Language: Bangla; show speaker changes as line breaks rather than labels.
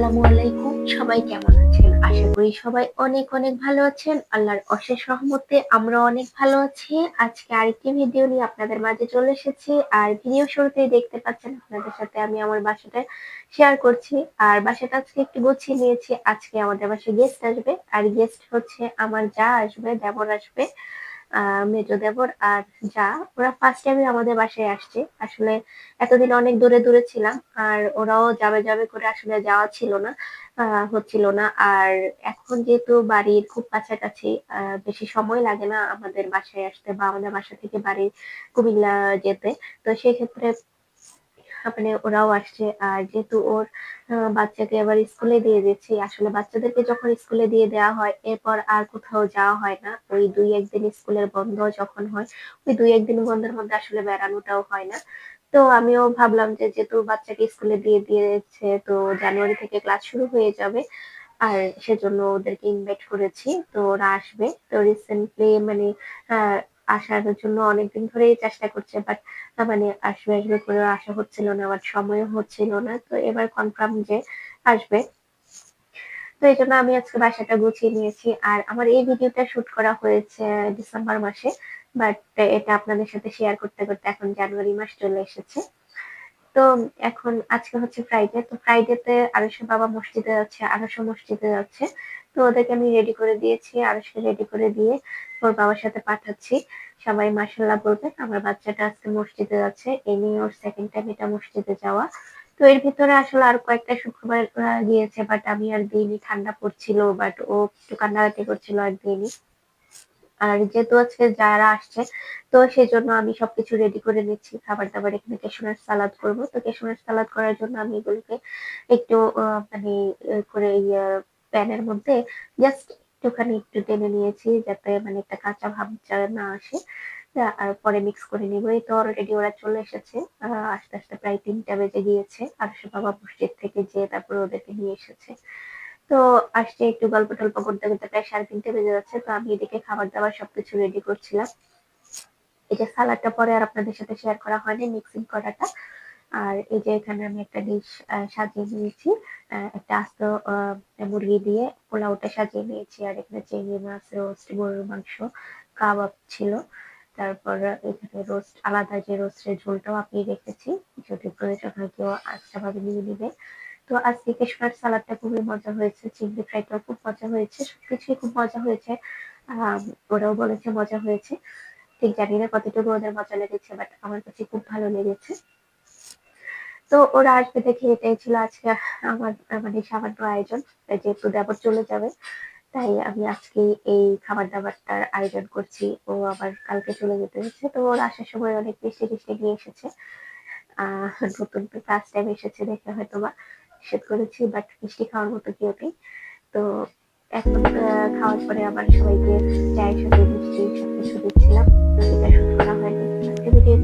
আসসালামু আলাইকুম। সবাই কেমন আছেন? আশা করি সবাই অনেক অনেক ভালো আছেন। আল্লাহর অশেষ রহমতে আমরাও অনেক ভালো আছি। আজকে আরেকটি ভিডিও নিয়ে আপনাদের মাঝে চলে এসেছি। আর ভিডিও শুরুতেই দেখতে পাচ্ছেন আপনাদের সাথে আমি আমার বাসাটা শেয়ার করছি। আর বাসাটা আজকে একটু গুছিয়ে নিয়েছি। আজকে আমাদের বাসায় গেস্ট আসবে। আর গেস্ট হচ্ছে আমার যা আসবে, দেবর আসবে। মেজো দেবর আর যা, ওরা ফার্স্ট টাইমে আমাদের বাসায় আসছে। আসলে এতদিন অনেক দূরে দূরে ছিলাম, আর ওরাও যাবে যাবে করে আসলে যাওয়া ছিল না, হচ্ছিল না। আর এখন যেহেতু বাড়ির খুব কাছাকাছি, বেশি সময় লাগে না আমাদের বাসায় আসতে বা আমাদের বাসা থেকে বাড়ি কুমিল্লা যেতে। তো সেক্ষেত্রে মানে ওরাও আসছে। আর যেহেতু ওর বাচ্চাকে এবার স্কুলে দিয়ে দিচ্ছি, আসলে বাচ্চাদেরকে যখন স্কুলে দিয়ে দেওয়া হয় এরপর আর কোথাও যাওয়া হয় না। ওই ২-১ দিন স্কুলের বন্ধ যখন হয়, ওই ২-১ দিন বন্ধের মধ্যে আসলে বেড়ানোটাও হয় না। তো আমিও ভাবলাম যে যেহেতু বাচ্চাকে স্কুলে দিয়ে দিয়েছে, তো জানুয়ারি থেকে ক্লাস শুরু হয়ে যাবে। আর সেজন্য ওদেরকে ইনভাইট করেছি। তো ওরা আসবে। তো রিসেন্টলি মানে আ আসার জন্য অনেকদিন ধরেই চেষ্টা করছে। বাট মানে আসবে আসবে করে আসা হচ্ছিল না। বাট সময়ও হচ্ছিল না। তো এবার কনফার্ম যে আসবে। তো এজন্য আমি আজকে বাসাটা গুছিয়ে নিয়েছি। আর আমার এই ভিডিওটা শুট করা হয়েছে ডিসেম্বর মাসে। বাট এটা আপনাদের সাথে শেয়ার করতে করতে এখন জানুয়ারি মাস চলে এসেছে। তো এখন আজকে হচ্ছে ফ্রাইডে। তো ফ্রাইডেতে আরুষের বাবা মসজিদে যাচ্ছে, আরুষও মসজিদে যাচ্ছে। তো ওদেরকে আমি রেডি করে দিয়েছি। আরুষকে রেডি করে দিয়ে ওর বাবার সাথে পাঠাচ্ছি। সবাই মাশাআল্লাহ বলবেন। আমার বাচ্চাটা আজকে মসজিদে যাচ্ছে। এই নিয়ে ওর সেকেন্ড টাইম এটা মসজিদে যাওয়া। তো এর ভিতরে আসলে আর কয়েকটা শুক্রবার গিয়েছে, বাট আমি আর দিইনি। ঠান্ডা পড়ছিল, বাট ও একটু কান্নাকাটি করছিল, আর দিইনি। আর যেহেতু আজকে যারা আসছে, তো সেজন্য আমি সবকিছু রেডি করে নিচ্ছি। খাবার-দাবার এখানে ক্যাশিউনাট সালাদ করব। তো ক্যাশিউনাট সালাদ করার জন্য আমি এগুলোকে একটু মানে করে প্যানের মধ্যে জাস্ট একটুখানি একটু টেনে নিয়েছি, যাতে মানে একটা কাঁচা ভাব না আসে। আর পরে মিক্স করে নিব। এই তো অলরেডি ওরা চলে এসেছে। আস্তে আস্তে প্রায় ৩টা বেজে গিয়েছে। আরুষের বাবা মসজিদ থেকে যেয়ে তারপরে ওদেরকে নিয়ে এসেছে। তো আসছে, একটু গল্প-টল্প করতে করতে প্রায় ৩:৩০ বেজে যাচ্ছে। তো আমি এদিকে খাবার-দাবার সবকিছু রেডি করছিলাম। এই যে সালাডটা পরে আর আপনাদের সাথে শেয়ার করা হয়নি, মিক্সিং করাটা। আর এই যে এখানে আমি একটা ডিশ সাজিয়ে নিয়েছি। একটা আস্ত আ মুরগি দিয়ে পোলাওটা সাজিয়ে নিয়েছি। আর এখানে চিংড়ি মাছ রোস্ট, গরুর মাংস, কাবাব ছিল। তারপর এখানে রোস্ট, আলাদা যে রোস্টের ঝোলটাও আমি রেখেছি। যদি প্রয়োজন হয় কেউ এক্সট্রা ভাবে নিয়ে নিবে। তো আজকে কেশনাট সালাদটা খুবই মজা হয়েছে। চিংড়ি ফ্রাইটাও খুব মজা হয়েছে। সবকিছুই খুব মজা হয়েছে। ওরাও বলেছে মজা হয়েছে। ঠিক জানি না কতটুকু ওদের মজা লেগেছে, বাট আমার কাছে খুব ভালো লেগেছে। তো ওরা আসবে দেখে এটাই ছিল আজকে আমার মানে সামান্য আয়োজন। যেহেতু দেবর চলে যাবে, তাই আমি আজকে এই খাবার-দাবারটার আয়োজন করছি। ও আবার কালকে চলে যেতে হচ্ছে। তো ওর আসার সময় অনেক মিষ্টি-টিষ্টি নিয়ে এসেছে। আ নতুন ফার্স্ট টাইম এসেছে দেখে হয়তোবা নিষেধ করেছি, বাট মিষ্টি খাওয়ার মতো কেউ নেই। তো এখন খাওয়ার পরে আবার সবাইকে চায়ের সাথে মিষ্টি সবকিছু দিচ্ছিলাম। বাকিটা শুট করা হয়নি। আজকে ভিডিও